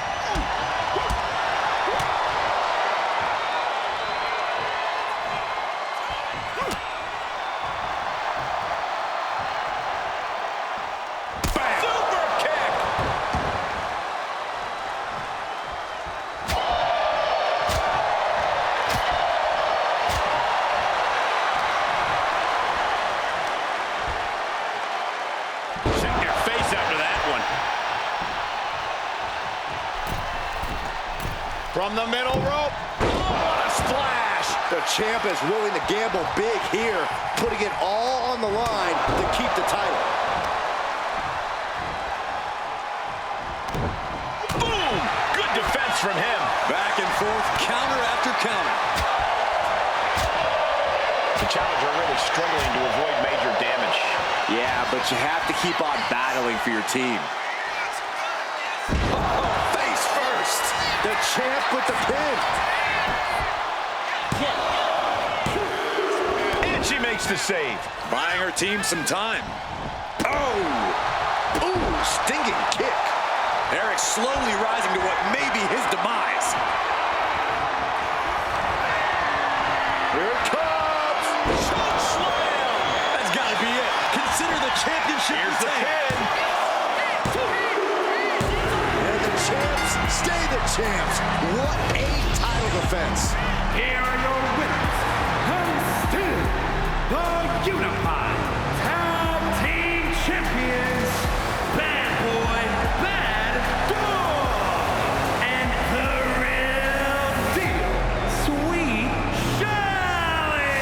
From the middle rope. Oh, what a splash. The champ is willing to gamble big here, putting it all on the line to keep the title. Boom! Good defense from him. Back and forth, counter after counter. The challenger really struggling to avoid major damage. Yeah, but you have to keep on battling for your team. The champ with the pin. And she makes the save. Buying her team some time. Oh! Ooh, stinging kick. Eric slowly rising to what may be his demise. Here it comes. Choke slam. That's got to be it. Consider the championship. Here's the pin. Champs stay the champs. What a title defense. Here are your winners, and still the Unified Tag Team Champions, Bad Boy, Baddog, and the real deal, Sweet Shelly.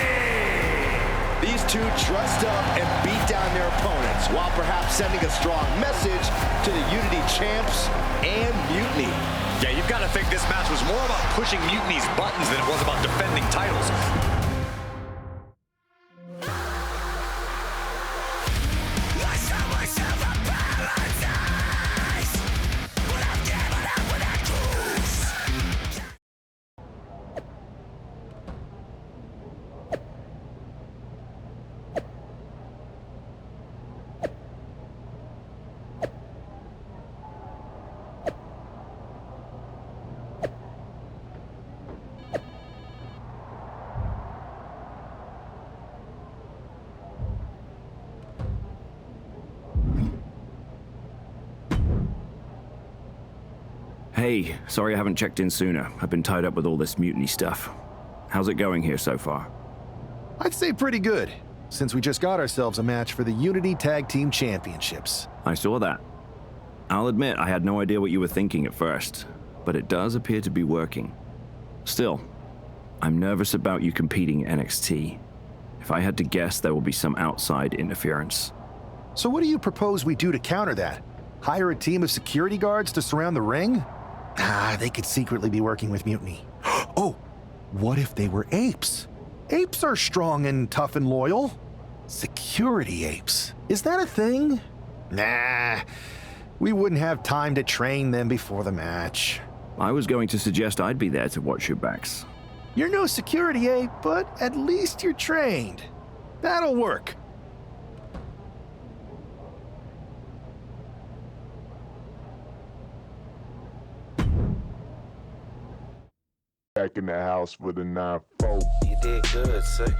These two dressed up and beat down their opponents, while perhaps sending a strong message to the Unity champs and Mutiny. Yeah, you've got to think this match was more about pushing Mutiny's buttons than it was about defending titles. Hey, sorry I haven't checked in sooner. I've been tied up with all this mutiny stuff. How's it going here so far? I'd say pretty good, since we just got ourselves a match for the Unity Tag Team Championships. I saw that. I'll admit I had no idea what you were thinking at first, but it does appear to be working. Still, I'm nervous about you competing in NXT. If I had to guess, there will be some outside interference. So what do you propose we do to counter that? Hire a team of security guards to surround the ring? They could secretly be working with Mutiny. Oh, what if they were apes? Apes are strong and tough and loyal. Security apes. Is that a thing? Nah, we wouldn't have time to train them before the match. I was going to suggest I'd be there to watch your backs. You're no security ape, but at least you're trained. That'll work. Back in the house with a 9-4. You did good, sir.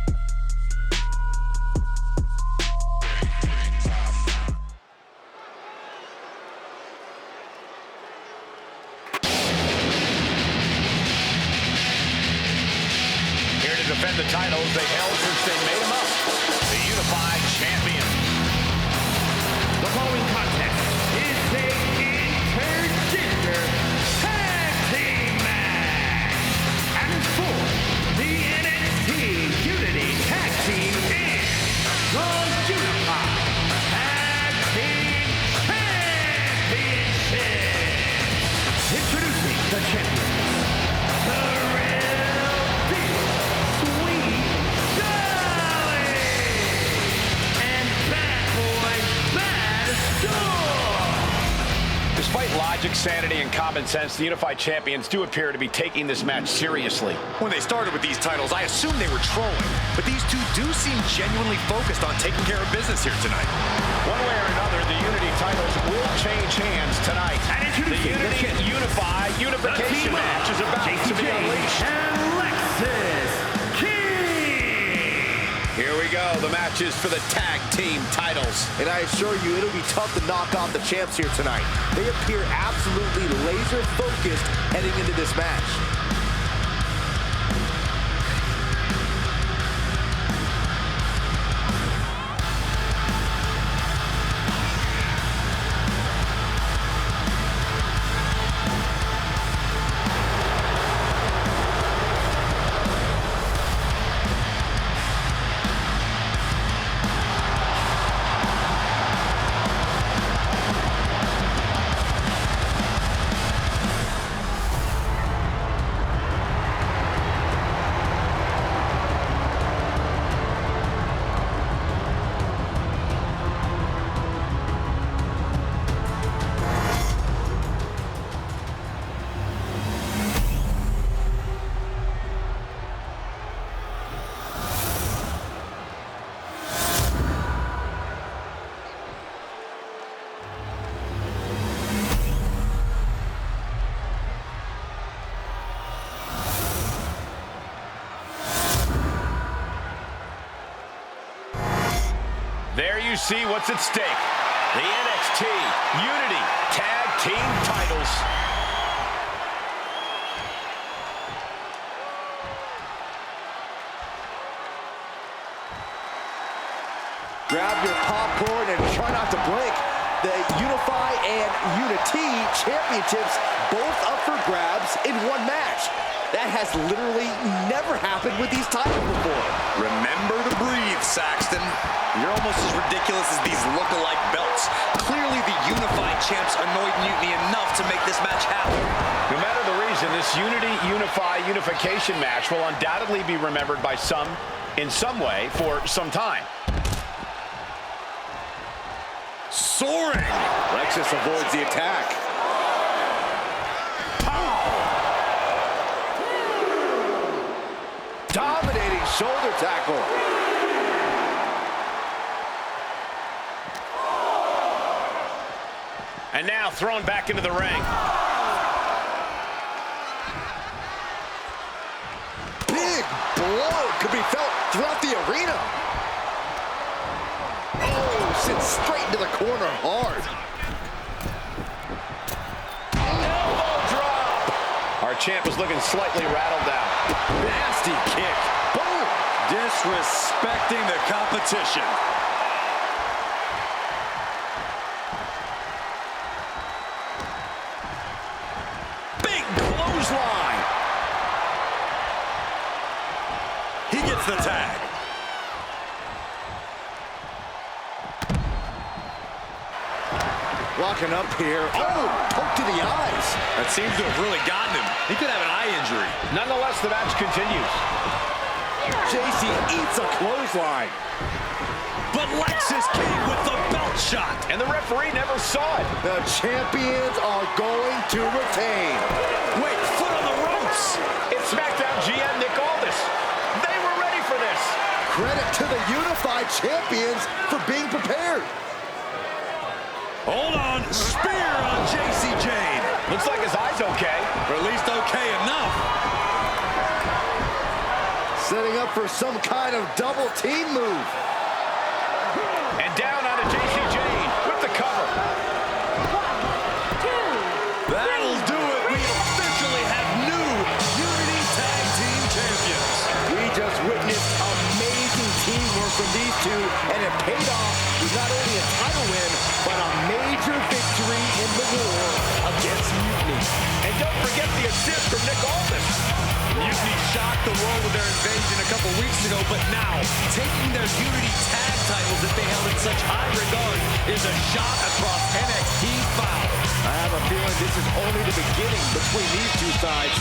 Here to defend the titles they've held since they made them up. The unified champion. The following contest is a intergender tag team match. And it's for the NXT Unity Tag Team and the Unified Tag Team Championship. Introducing the champions, the Real Deal Sweet Dolly and Bad Boy Baddog. Despite logic, sanity, and common sense, the unified champions do appear to be taking this match seriously. When they started with these titles, I assumed they were trolling, but these two do seem genuinely focused on taking care of business here tonight. One way or another, the Unity titles will change hands tonight. The Unity Unification match is about to be unleashed. And Lexus King. Here we go. The match is for the tag team titles. And I assure you, it'll be tough to knock off the champs here tonight. They appear absolutely laser focused heading into this match. There you see what's at stake. The NXT Unity Tag Team titles. Grab your popcorn and try not to blink. The Unify and Unity championships both up for grabs in one match. That has literally never happened with these titles before. Remember to breathe, Saxton. You're almost as ridiculous as these look-alike belts. Clearly the unified champs annoyed Mutiny enough to make this match happen. No matter the reason, this unification match will undoubtedly be remembered by some in some way for some time. Soaring! Lexus avoids the attack. Dominating shoulder tackle. And now thrown back into the ring. Big blow could be felt throughout the arena. Oh, sent straight into the corner hard. Elbow drop. Our champ is looking slightly rattled out. Nasty kick. Boom. Disrespecting the competition. Big clothesline. the tag. Walking up here. Oh, poke to the eyes. That seems to have really gotten him. He could have an eye injury. Nonetheless, the match continues. JC eats a clothesline. But Lexus came with the belt shot. And the referee never saw it. The champions are going to retain. Wait, foot on the ropes. It's SmackDown GM Nick Aldis. They were ready for this. Credit to the unified champions for being prepared. Hold on, spear on JC Jane. Looks like his eye's okay. Or at least okay enough. Setting up for some kind of double team move. And down onto JC Jane with the cover. 1, 2, That'll do it. We officially have new Unity Tag Team Champions. We just witnessed amazing teamwork from these two, and it paid off with not only a title win, but a major victory in the war against Mutiny. And don't forget the assist from Nick Aldis. Mutiny shocked the world with their invasion a couple weeks ago, but now, taking their Unity Tag titles that they held in such high regard is a shot across NXT foul. I have a feeling this is only the beginning between these two sides.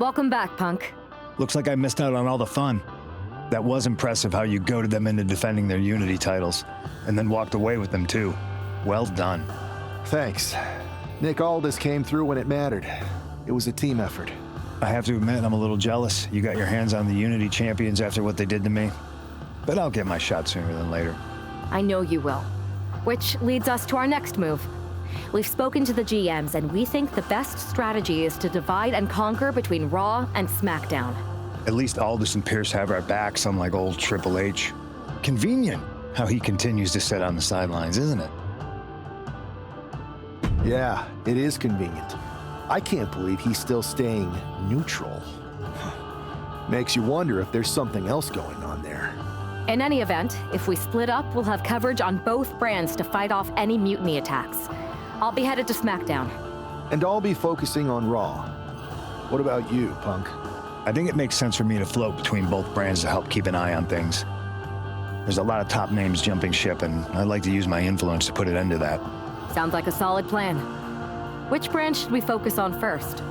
Welcome back, Punk. Looks like I missed out on all the fun. That was impressive how you goaded them into defending their Unity titles, and then walked away with them too. Well done. Thanks. Nick Aldis came through when it mattered. It was a team effort. I have to admit, I'm a little jealous. You got your hands on the Unity champions after what they did to me. But I'll get my shot sooner than later. I know you will. Which leads us to our next move. We've spoken to the GMs, and we think the best strategy is to divide and conquer between Raw and SmackDown. At least Aldis and Pierce have our backs, unlike old Triple H. Convenient how he continues to sit on the sidelines, isn't it? Yeah, it is convenient. I can't believe he's still staying neutral. Makes you wonder if there's something else going on there. In any event, if we split up, we'll have coverage on both brands to fight off any mutiny attacks. I'll be headed to SmackDown. And I'll be focusing on Raw. What about you, Punk? I think it makes sense for me to float between both brands to help keep an eye on things. There's a lot of top names jumping ship, and I'd like to use my influence to put an end to that. Sounds like a solid plan. Which brand should we focus on first?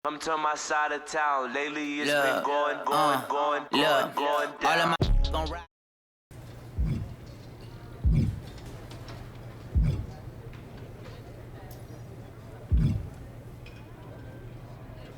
Come to my side of town. Lately it's been going. All of